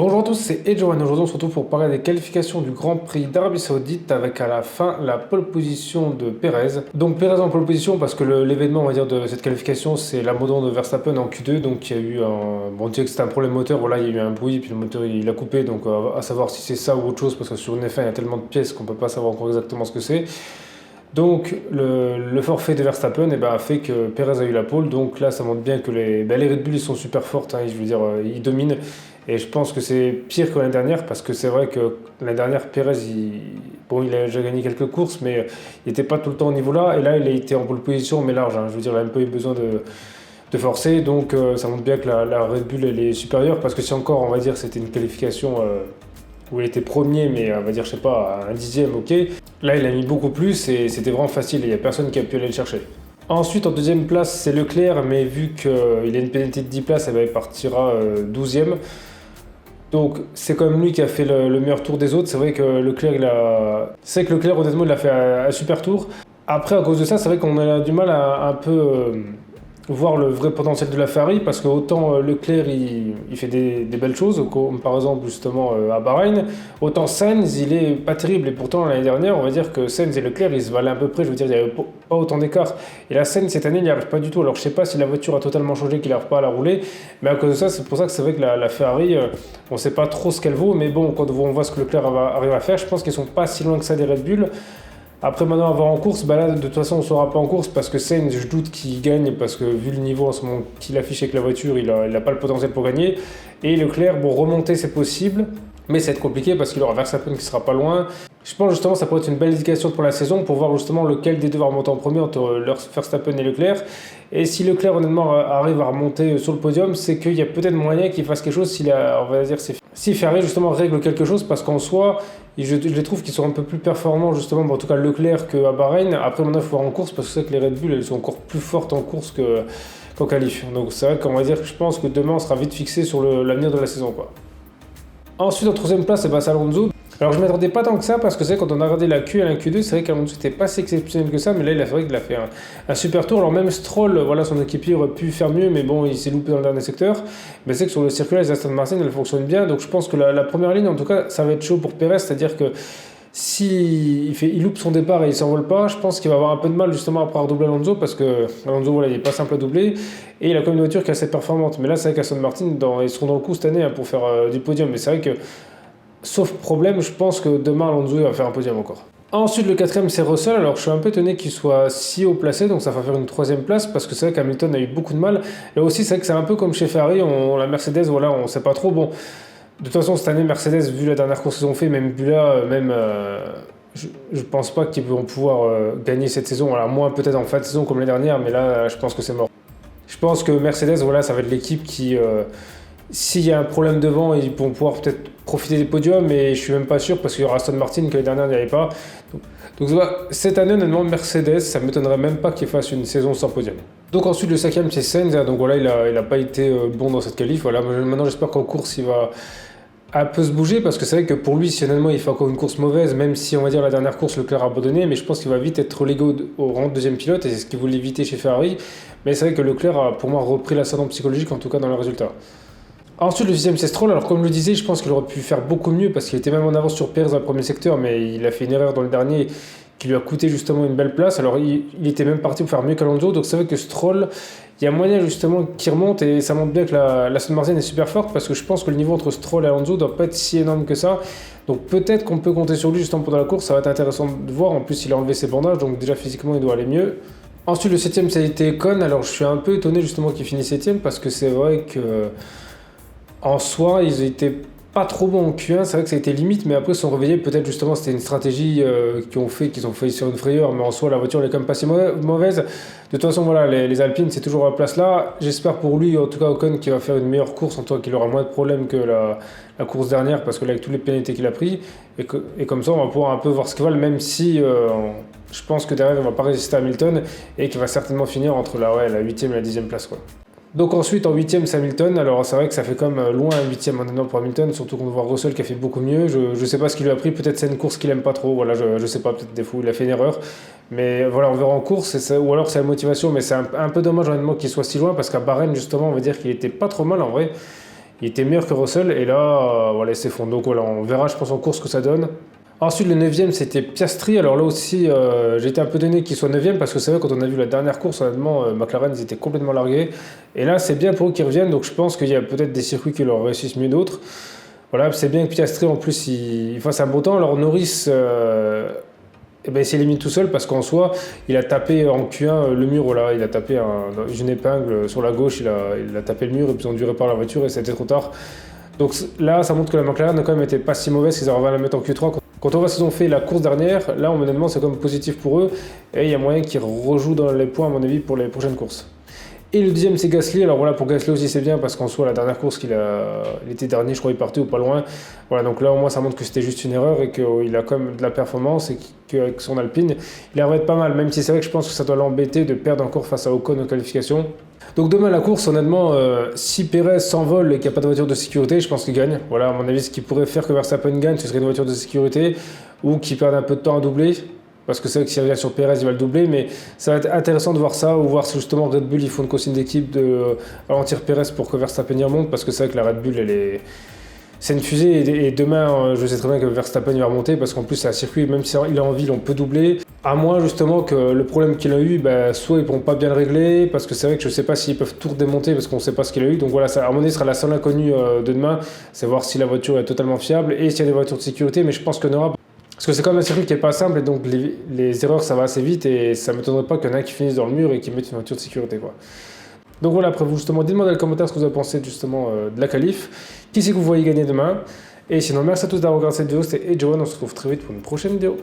Bonjour à tous, c'est Edjohan. Aujourd'hui, on se retrouve pour parler des qualifications du Grand Prix d'Arabie Saoudite avec à la fin la pole position de Perez. Donc Perez en pole position parce que l'événement, on va dire, de cette qualification, c'est l'abandon de Verstappen en Q2. Donc il y a eu un. Bon, on dirait que c'était un problème moteur, voilà, il y a eu un bruit, puis le moteur il a coupé. Donc à savoir si c'est ça ou autre chose, parce que sur une F1, il y a tellement de pièces qu'on peut pas savoir encore exactement ce que c'est. Donc le forfait de Verstappen a fait que Perez a eu la pole. Donc là, ça montre bien que les Red Bull ils sont super fortes. Je veux dire, ils dominent. Et je pense que c'est pire que l'année dernière parce que c'est vrai que l'année dernière, Perez, il a déjà gagné quelques courses, mais il n'était pas tout le temps au niveau là. Et là, il a été en pole position, mais large. Je veux dire, il n'a même pas eu besoin de forcer. Donc ça montre bien que la Red Bull elle est supérieure parce que si encore, on va dire, c'était une qualification où il était premier, mais on va dire, je sais pas, un dixième, ok. Là, il a mis beaucoup plus et c'était vraiment facile. Il n'y a personne qui a pu aller le chercher. Ensuite, en deuxième place, c'est Leclerc, mais vu qu'il a une pénalité de 10 places, il partira 12e. Donc, c'est quand même lui qui a fait le meilleur tour des autres. C'est vrai que Leclerc, honnêtement, il a fait un super tour. Après, à cause de ça, c'est vrai qu'on a du mal à un peu voir le vrai potentiel de la Ferrari parce que autant Leclerc il fait des belles choses, comme par exemple justement à Bahreïn, autant Sainz il est pas terrible et pourtant l'année dernière on va dire que Sainz et Leclerc ils se valaient à peu près, je veux dire il n'y avait pas autant d'écart et la Sainz cette année il n'y arrive pas du tout. Alors je sais pas si la voiture a totalement changé qu'il n'arrive pas à la rouler, mais à cause de ça c'est pour ça que c'est vrai que la Ferrari on sait pas trop ce qu'elle vaut, mais bon quand on voit ce que Leclerc arrive à faire, je pense qu'ils sont pas si loin que ça des Red Bull. Après, maintenant, avoir en course, là, de toute façon, on ne saura pas en course parce que Sainz, je doute qu'il gagne parce que vu le niveau en ce moment qu'il affiche avec la voiture, il n'a pas le potentiel pour gagner. Et Leclerc, bon, remonter, c'est possible, mais ça va être compliqué parce qu'il aura Verstappen qui sera pas loin. Je pense justement ça pourrait être une belle indication pour la saison pour voir justement lequel des deux va remonter en premier entre Verstappen et Leclerc. Et si Leclerc honnêtement arrive à remonter sur le podium, c'est qu'il y a peut-être moyen qu'il fasse quelque chose on va dire, si Ferrari justement règle quelque chose parce qu'en soi, je les trouve qu'ils sont un peu plus performants justement, en tout cas Leclerc qu'à Bahreïn. Après maintenant il faut voir en course parce que c'est vrai que les Red Bull elles sont encore plus fortes en course qu'en qualif. Donc c'est vrai qu'on va dire que je pense que demain on sera vite fixé sur l'avenir de la saison, quoi. Ensuite en troisième place c'est Alonso. Alors je ne m'attendais pas tant que ça parce que c'est vrai quand on a regardé la Q1 et la Q2, c'est vrai qu'Alonso n'était pas si exceptionnel que ça, mais là c'est vrai qu'il a fait un super tour. Alors même Stroll, voilà, son équipier aurait pu faire mieux, mais bon il s'est loupé dans le dernier secteur. Mais c'est que sur le circuit les Aston Martin elles fonctionnent bien, donc je pense que la première ligne en tout cas ça va être chaud pour Perez, c'est-à-dire que si il loupe son départ et il s'envole pas, je pense qu'il va avoir un peu de mal justement après redoubler Alonso parce que Alonso voilà, il est pas simple à doubler et il a quand même une voiture qui est assez performante. Mais là c'est vrai qu'Aston Martin ils seront dans le coup cette année pour faire du podium, mais c'est vrai que sauf problème, je pense que demain Alonso va faire un podium encore. Ensuite, le quatrième, c'est Russell. Alors, je suis un peu étonné qu'il soit si haut placé, donc ça va faire une troisième place, parce que c'est vrai qu'Hamilton a eu beaucoup de mal. Là aussi, c'est vrai que c'est un peu comme chez Ferrari, la Mercedes, voilà, on sait pas trop. Bon, de toute façon, cette année, Mercedes, vu la dernière course qu'ils ont fait, même vu là, je pense pas qu'ils vont pouvoir gagner cette saison. Alors, moins peut-être en fin de saison comme l'année dernière, mais là, je pense que c'est mort. Je pense que Mercedes, voilà, ça va être l'équipe qui. S'il y a un problème devant, ils vont pouvoir peut-être profiter des podiums, mais je suis même pas sûr parce qu'il y aura Aston Martin que l'année dernière n'y avait pas. Donc cette année, honnêtement, Mercedes, ça ne m'étonnerait même pas qu'il fasse une saison sans podium. Donc ensuite, le cinquième, c'est Sainz. Donc voilà, il a pas été bon dans cette qualif. Voilà, maintenant, j'espère qu'en course, il va un peu se bouger parce que c'est vrai que pour lui, si honnêtement, il fait encore une course mauvaise, même si on va dire la dernière course, Leclerc a abandonné, mais je pense qu'il va vite être relégué au rang de deuxième pilote et c'est ce qu'il voulait éviter chez Ferrari. Mais c'est vrai que Leclerc a pour moi repris l'ascendant psychologique, en tout cas dans le résultat. Ensuite, le sixième, c'est Stroll. Alors, comme je le disais, je pense qu'il aurait pu faire beaucoup mieux parce qu'il était même en avance sur Perez dans le premier secteur, mais il a fait une erreur dans le dernier qui lui a coûté justement une belle place. Alors, il était même parti pour faire mieux qu'Alonso. Donc, c'est vrai que Stroll, il y a moyen justement qu'il remonte et ça montre bien que la Aston Martin est super forte parce que je pense que le niveau entre Stroll et Alonso ne doit pas être si énorme que ça. Donc, peut-être qu'on peut compter sur lui justement pendant la course. Ça va être intéressant de voir. En plus, il a enlevé ses bandages, donc déjà physiquement, il doit aller mieux. Ensuite, le septième, ça a été Ocon. Alors, je suis un peu étonné justement qu'il finisse septième parce que c'est vrai que. En soi, ils étaient pas trop bons en Q1, c'est vrai que ça a été limite, mais après ils se sont réveillés, peut-être justement c'était une stratégie qu'ils ont failli sur une frayeur, mais en soi la voiture elle est quand même pas si mauvaise. De toute façon voilà, les Alpines c'est toujours à la place là, j'espère pour lui, en tout cas Ocon qui va faire une meilleure course, en tout cas qu'il aura moins de problèmes que la course dernière, parce que là avec toutes les pénalités qu'il a pris, et comme ça on va pouvoir un peu voir ce qu'il va, même si je pense que derrière il va pas résister à Hamilton, et qu'il va certainement finir entre la 8e et la 10e place, quoi. Donc ensuite en 8ème c'est Hamilton, alors c'est vrai que ça fait quand même loin un 8ème maintenant pour Hamilton, surtout qu'on voit Russell qui a fait beaucoup mieux, je sais pas ce qu'il lui a pris, peut-être c'est une course qu'il aime pas trop, voilà, je sais pas, peut-être des fois il a fait une erreur, mais voilà on verra en course, ou alors c'est la motivation, mais c'est un peu dommage honnêtement qu'il soit si loin, parce qu'à Bahreïn justement on va dire qu'il était pas trop mal en vrai, il était meilleur que Russell, et là, voilà, il s'effondre. Donc voilà, on verra, je pense, en course ce que ça donne. Ensuite, le 9e, c'était Piastri. Alors là aussi, j'ai été un peu donné qu'il soit 9e parce que c'est vrai, quand on a vu la dernière course, honnêtement, McLaren, ils étaient complètement largués. Et là, c'est bien pour eux qu'ils reviennent. Donc je pense qu'il y a peut-être des circuits qui leur réussissent mieux d'autres. Voilà, c'est bien que Piastri, en plus, il fasse un bon temps. Alors Norris, il s'est éliminé tout seul parce qu'en soi, il a tapé en Q1 le mur. Voilà, il a tapé une épingle sur la gauche, il a tapé le mur et puis ils ont dû réparer la voiture et c'était trop tard. Donc là, ça montre que la McLaren n'a quand même été pas si mauvaise qu'ils arrivent à la mettre en Q3. Quand on voit ce qu'ils ont fait la course dernière, là, honnêtement, c'est quand même positif pour eux. Et il y a moyen qu'ils rejouent dans les points, à mon avis, pour les prochaines courses. Et le deuxième, c'est Gasly. Alors voilà, pour Gasly aussi, c'est bien parce qu'en soi, la dernière course il était dernier, je crois, il partait ou pas loin. Voilà, donc là, au moins, ça montre que c'était juste une erreur et qu'il a quand même de la performance et qu'avec son Alpine, il arrive à être pas mal. Même si c'est vrai que je pense que ça doit l'embêter de perdre encore face à Ocon en qualification. Donc demain, la course, honnêtement, si Perez s'envole et qu'il n'y a pas de voiture de sécurité, je pense qu'il gagne. Voilà, à mon avis, ce qui pourrait faire que Verstappen gagne, ce serait une voiture de sécurité ou qu'il perde un peu de temps à doubler. Parce que c'est vrai que s'il revient sur Perez, il va le doubler, mais ça va être intéressant de voir ça, ou voir si justement Red Bull, ils font une consigne d'équipe de ralentir Perez pour que Verstappen y remonte, parce que c'est vrai que la Red Bull, c'est une fusée, et demain, je sais très bien que Verstappen va remonter, parce qu'en plus, c'est un circuit, même s'il est en ville, on peut doubler, à moins justement que le problème qu'il a eu, soit ils ne pourront pas bien le régler, parce que c'est vrai que je ne sais pas s'ils peuvent tout redémonter, parce qu'on ne sait pas ce qu'il a eu, donc voilà, ça, à mon avis, sera la seule inconnue de demain, c'est voir si la voiture est totalement fiable, et s'il y a des voitures de sécurité, mais je pense qu'il y en aura. Parce que c'est quand même un circuit qui n'est pas simple et donc les erreurs ça va assez vite et ça ne m'étonnerait pas qu'il y en a un qui finisse dans le mur et qui mette une voiture de sécurité, quoi. Donc voilà, après vous justement, dites-moi dans les commentaires ce que vous avez pensé justement de la qualif, qui c'est que vous voyez gagner demain. Et sinon, merci à tous d'avoir regardé cette vidéo, c'était Edgeone, on se retrouve très vite pour une prochaine vidéo.